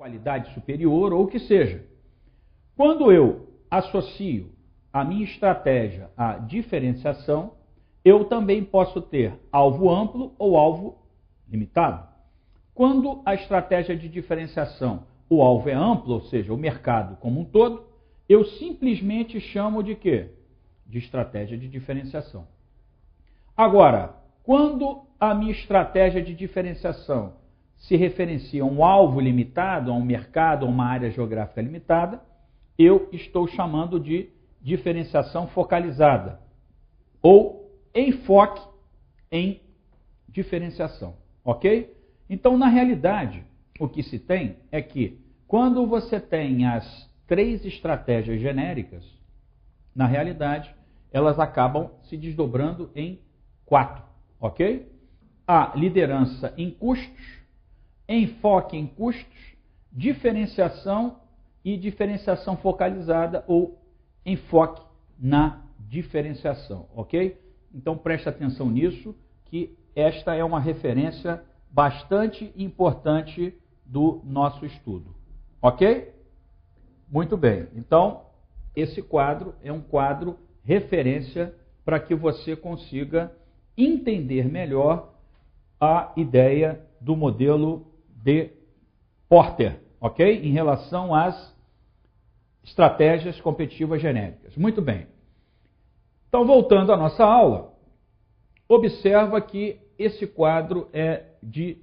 qualidade superior ou o que seja. Quando eu associo a minha estratégia à diferenciação, eu também posso ter alvo amplo ou alvo limitado. Quando a estratégia de diferenciação, o alvo é amplo, ou seja, o mercado como um todo, eu simplesmente chamo de quê? De estratégia de diferenciação. Agora, quando a minha estratégia de diferenciação se referencia a um alvo limitado, a um mercado, a uma área geográfica limitada, eu estou chamando de diferenciação focalizada ou enfoque em diferenciação, ok? Então, na realidade, o que se tem é que quando você tem as 3 estratégias genéricas, na realidade, elas acabam se desdobrando em 4, ok? A liderança em custos, enfoque em custos, diferenciação e diferenciação focalizada ou enfoque na diferenciação, ok? Então preste atenção nisso, que esta é uma referência bastante importante do nosso estudo, ok? Muito bem, então esse quadro é um quadro referência para que você consiga entender melhor a ideia do modelo de Porter, ok? Em relação às estratégias competitivas genéricas. Muito bem. Então, voltando à nossa aula, observa que esse quadro é de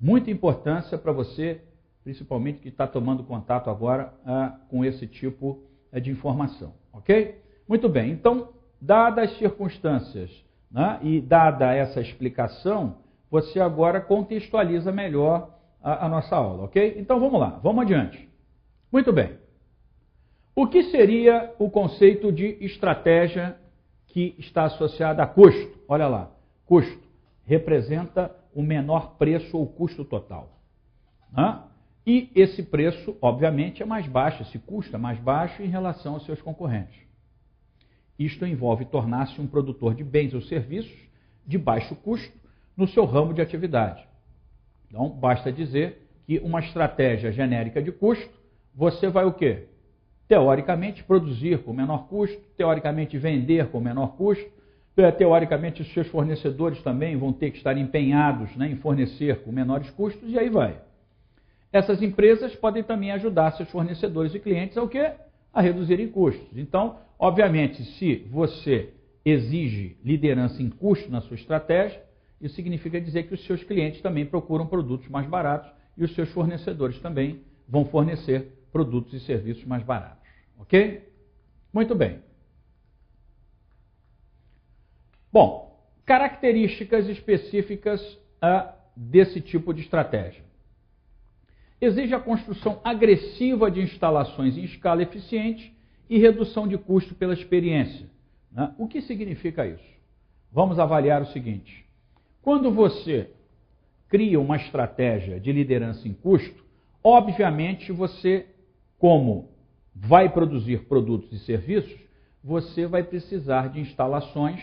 muita importância para você, principalmente que está tomando contato agora com esse tipo de informação, ok? Muito bem. Então, dadas as circunstâncias, né, e dada essa explicação, você agora contextualiza melhor a nossa aula, ok? Então vamos lá, vamos adiante. Muito bem. O que seria o conceito de estratégia que está associada a custo? Olha lá, custo representa o menor preço ou custo total, né? E esse preço, obviamente, é mais baixo, esse custo é mais baixo em relação aos seus concorrentes. Isto envolve tornar-se um produtor de bens ou serviços de baixo custo no seu ramo de atividade. Então, basta dizer que uma estratégia genérica de custo, você vai o quê? Teoricamente, produzir com menor custo, teoricamente, vender com menor custo, teoricamente, os seus fornecedores também vão ter que estar empenhados, né, em fornecer com menores custos, e aí vai. Essas empresas podem também ajudar seus fornecedores e clientes a o quê? A reduzirem custos. Então, obviamente, se você exige liderança em custo na sua estratégia, isso significa dizer que os seus clientes também procuram produtos mais baratos e os seus fornecedores também vão fornecer produtos e serviços mais baratos. Ok? Muito bem. Bom, características específicas desse tipo de estratégia. Exige a construção agressiva de instalações em escala eficiente e redução de custo pela experiência, né? O que significa isso? Vamos avaliar o seguinte. Quando você cria uma estratégia de liderança em custo, obviamente você, como vai produzir produtos e serviços, você vai precisar de instalações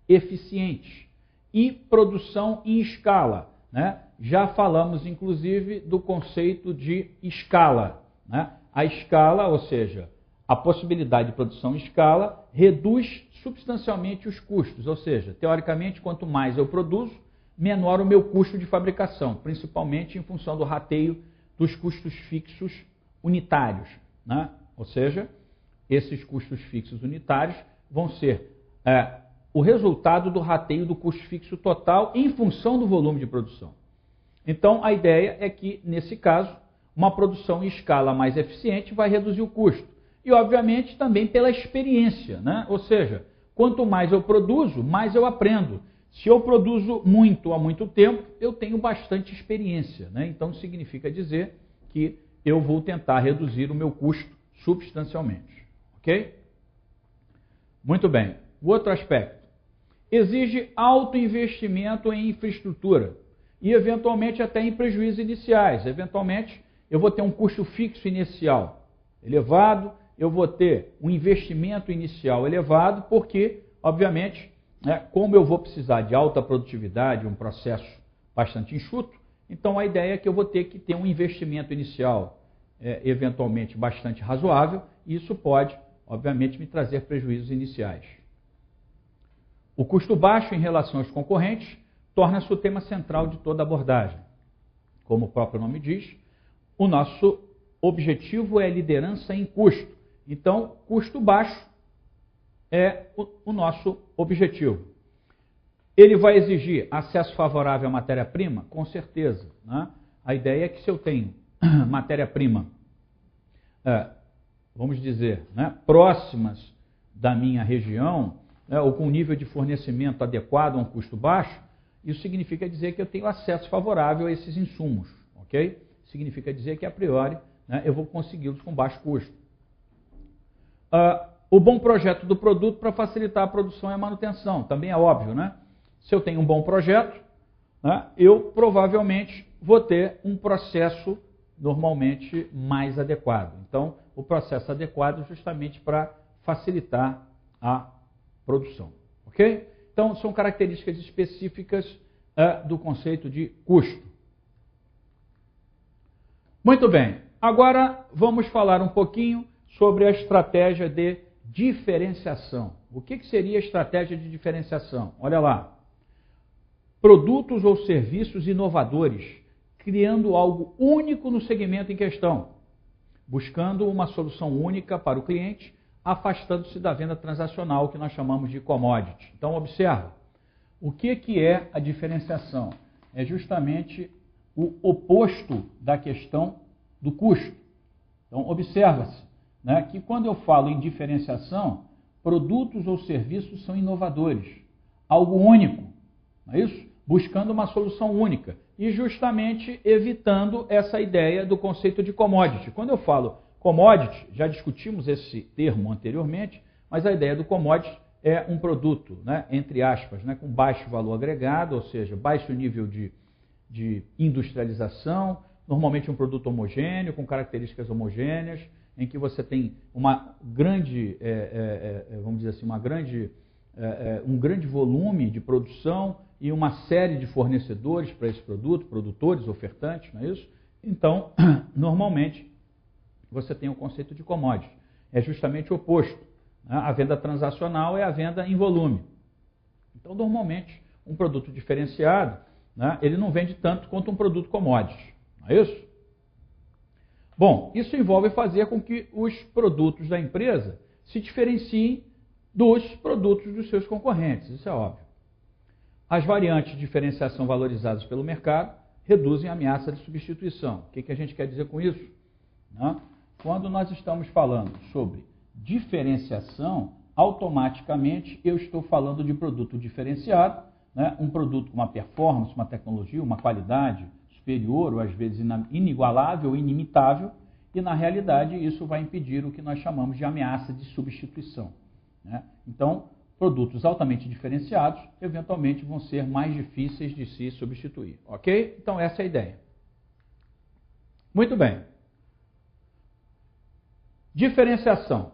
eficientes e produção em escala, né? Já falamos, inclusive, do conceito de escala, né? A escala, ou seja, a possibilidade de produção em escala, reduz substancialmente os custos, ou seja, teoricamente, quanto mais eu produzo, menor o meu custo de fabricação, principalmente em função do rateio dos custos fixos unitários, né? Ou seja, esses custos fixos unitários vão ser o resultado do rateio do custo fixo total em função do volume de produção. Então, a ideia é que, nesse caso, uma produção em escala mais eficiente vai reduzir o custo. E, obviamente, também pela experiência, né? Ou seja, quanto mais eu produzo, mais eu aprendo. Se eu produzo muito há muito tempo, eu tenho bastante experiência, né? Então, significa dizer que eu vou tentar reduzir o meu custo substancialmente. Ok? Muito bem. O outro aspecto. Exige alto investimento em infraestrutura e, eventualmente, até em prejuízos iniciais. Eventualmente, eu vou ter um custo fixo inicial elevado, eu vou ter um investimento inicial elevado, porque, obviamente, como eu vou precisar de alta produtividade, um processo bastante enxuto, Então a ideia é que eu vou ter que ter um investimento inicial eventualmente bastante razoável, e isso pode, obviamente, me trazer prejuízos iniciais. O custo baixo em relação aos concorrentes torna-se o tema central de toda a abordagem. Como o próprio nome diz, o nosso objetivo é liderança em custo. Então, custo baixo é o nosso objetivo. Ele vai exigir acesso favorável à matéria-prima? Com certeza. Né? A ideia é que se eu tenho matéria-prima, vamos dizer, né, próximas da minha região, ou com nível de fornecimento adequado a um custo baixo, isso significa dizer que eu tenho acesso favorável a esses insumos. Ok? Significa dizer que, a priori, né, eu vou consegui-los com baixo custo. O bom projeto do produto para facilitar a produção e a manutenção, também é óbvio, né? Se eu tenho um bom projeto, né, eu provavelmente vou ter um processo normalmente mais adequado. Então, o processo adequado justamente para facilitar a produção. Ok? Então, são características específicas do conceito de custo. Muito bem. Agora vamos falar um pouquinho sobre a estratégia de diferenciação. O que seria a estratégia de diferenciação? Olha lá. Produtos ou serviços inovadores, criando algo único no segmento em questão, buscando uma solução única para o cliente, afastando-se da venda transacional, que nós chamamos de commodity. Então, observa, o que é a diferenciação? É justamente o oposto da questão do custo. Então, observa-se, né, que quando eu falo em diferenciação, produtos ou serviços são inovadores, algo único, não é isso? Buscando uma solução única e justamente evitando essa ideia do conceito de commodity. Quando eu falo commodity, já discutimos esse termo anteriormente, mas a ideia do commodity é um produto, né, entre aspas, né, com baixo valor agregado, ou seja, baixo nível de industrialização, normalmente um produto homogêneo, com características homogêneas, em que você tem uma grande, vamos dizer assim, um grande volume de produção e uma série de fornecedores para esse produto, produtores, ofertantes, não é isso? Então, normalmente, você tem o conceito de commodity. É justamente o oposto. Né? A venda transacional é a venda em volume. Então, normalmente, um produto diferenciado, né, ele não vende tanto quanto um produto commodity. Não é isso? Bom, isso envolve fazer com que os produtos da empresa se diferenciem dos produtos dos seus concorrentes. Isso é óbvio. As variantes de diferenciação valorizadas pelo mercado reduzem a ameaça de substituição. O que a gente quer dizer com isso? Né? Quando nós estamos falando sobre diferenciação, automaticamente eu estou falando de produto diferenciado, né? Um produto com uma performance, uma tecnologia, uma qualidade superior ou às vezes inigualável, inimitável, e na realidade isso vai impedir o que nós chamamos de ameaça de substituição. Né? Então, produtos altamente diferenciados, eventualmente vão ser mais difíceis de se substituir. Ok? Então essa é a ideia. Muito bem. Diferenciação.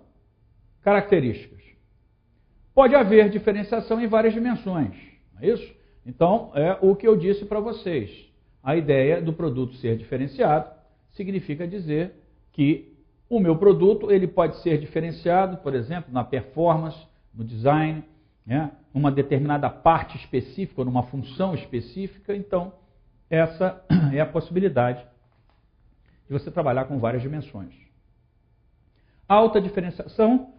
Características. Pode haver diferenciação em várias dimensões. Não é isso? Então, é o que eu disse para vocês. A ideia do produto ser diferenciado significa dizer que o meu produto ele pode ser diferenciado, por exemplo, na performance, no design, né, numa determinada parte específica, numa função específica. Então, essa é a possibilidade de você trabalhar com várias dimensões. A alta diferenciação,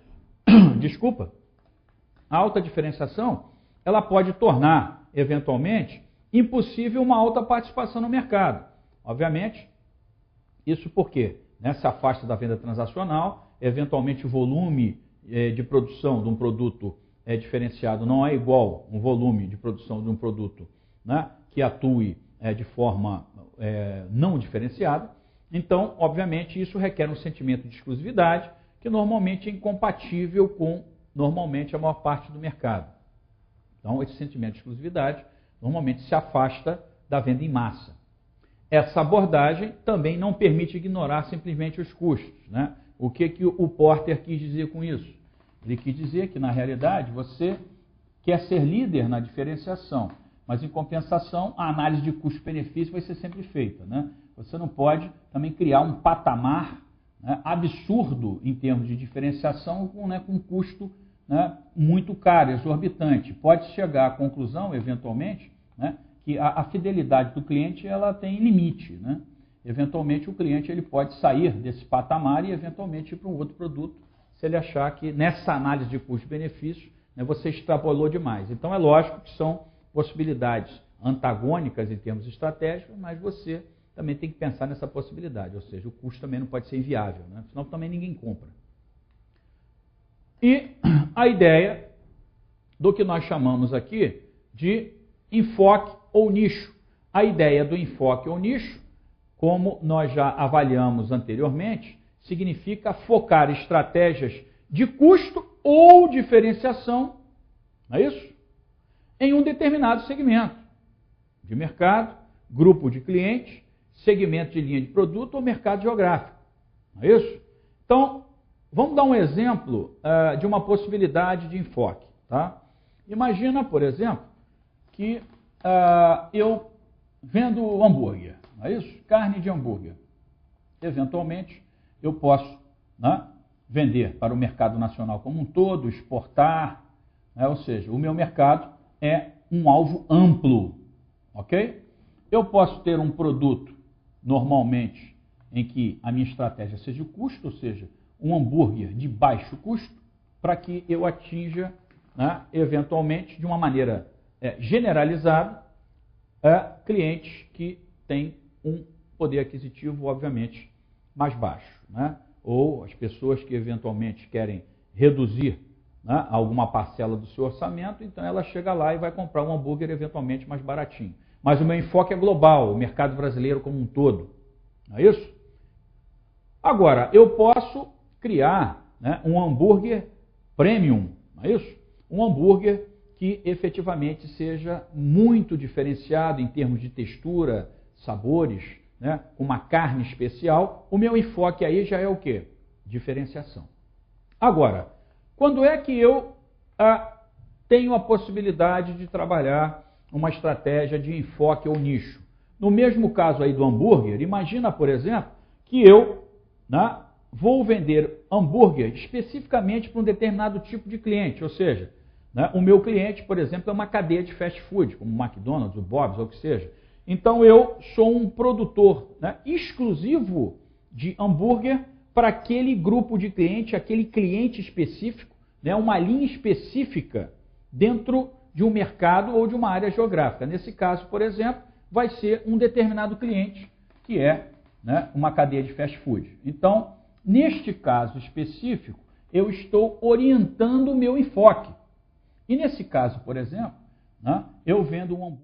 a alta diferenciação, ela pode tornar, eventualmente, impossível uma alta participação no mercado. Obviamente, isso porque, né, se afasta da venda transacional, eventualmente o volume de produção de um produto diferenciado não é igual um volume de produção de um produto, né, que atue de forma não diferenciada. Então, obviamente, isso requer um sentimento de exclusividade que normalmente é incompatível com, normalmente, a maior parte do mercado. Então, esse sentimento de exclusividade normalmente se afasta da venda em massa. Essa abordagem também não permite ignorar simplesmente os custos, né? O que o Porter quis dizer com isso? Ele quis dizer que, na realidade, você quer ser líder na diferenciação, Mas, em compensação, a análise de custo-benefício vai ser sempre feita, né? Você não pode também criar um patamar, né, absurdo em termos de diferenciação com um custo, né, muito caro, exorbitante. Pode chegar à conclusão, eventualmente, né, que a fidelidade do cliente ela tem limite, né? Eventualmente, o cliente ele pode sair desse patamar e, eventualmente, ir para um outro produto, se ele achar que nessa análise de custo-benefício, né, você extrapolou demais. Então, é lógico que são possibilidades antagônicas em termos estratégicos, mas você também tem que pensar nessa possibilidade, ou seja, o custo também não pode ser inviável, né? Senão também ninguém compra. E a ideia do que nós chamamos aqui de enfoque ou nicho. A ideia do enfoque ou nicho, como nós já avaliamos anteriormente, significa focar estratégias de custo ou diferenciação, não é isso? Em um determinado segmento de mercado, grupo de clientes, segmento de linha de produto ou mercado geográfico, não é isso? Então, vamos dar um exemplo de uma possibilidade de enfoque, tá? Imagina, por exemplo, que eu vendo hambúrguer, não é isso? Carne de hambúrguer. Eventualmente, eu posso, né, vender para o mercado nacional como um todo, exportar, né? Ou seja, o meu mercado é um alvo amplo, ok? Eu posso ter um produto, normalmente, em que a minha estratégia seja o custo, ou seja, um hambúrguer de baixo custo, para que eu atinja, né, eventualmente, de uma maneira generalizada, clientes que têm um poder aquisitivo, obviamente, mais baixo, né? Ou as pessoas que eventualmente querem reduzir, né, alguma parcela do seu orçamento, então ela chega lá e vai comprar um hambúrguer eventualmente mais baratinho. Mas o meu enfoque é global, o mercado brasileiro como um todo, não é isso? Agora, eu posso criar, né, um hambúrguer premium, não é isso? Um hambúrguer que efetivamente seja muito diferenciado em termos de textura, sabores, né, uma carne especial. O meu enfoque aí já é o quê? Diferenciação. Agora, quando é que eu tenho a possibilidade de trabalhar uma estratégia de enfoque ou nicho? No mesmo caso aí do hambúrguer, imagina, por exemplo, que eu, né, vou vender hambúrguer especificamente para um determinado tipo de cliente, ou seja, né, o meu cliente, por exemplo, é uma cadeia de fast food, como o McDonald's, o Bob's, ou o que seja. Então, eu sou um produtor, né, exclusivo de hambúrguer para aquele grupo de cliente, aquele cliente específico, né, uma linha específica dentro de um mercado ou de uma área geográfica. Nesse caso, por exemplo, vai ser um determinado cliente, que é, né, uma cadeia de fast food. Então, neste caso específico, eu estou orientando o meu enfoque. E nesse caso, por exemplo, né, eu vendo um hambúrguer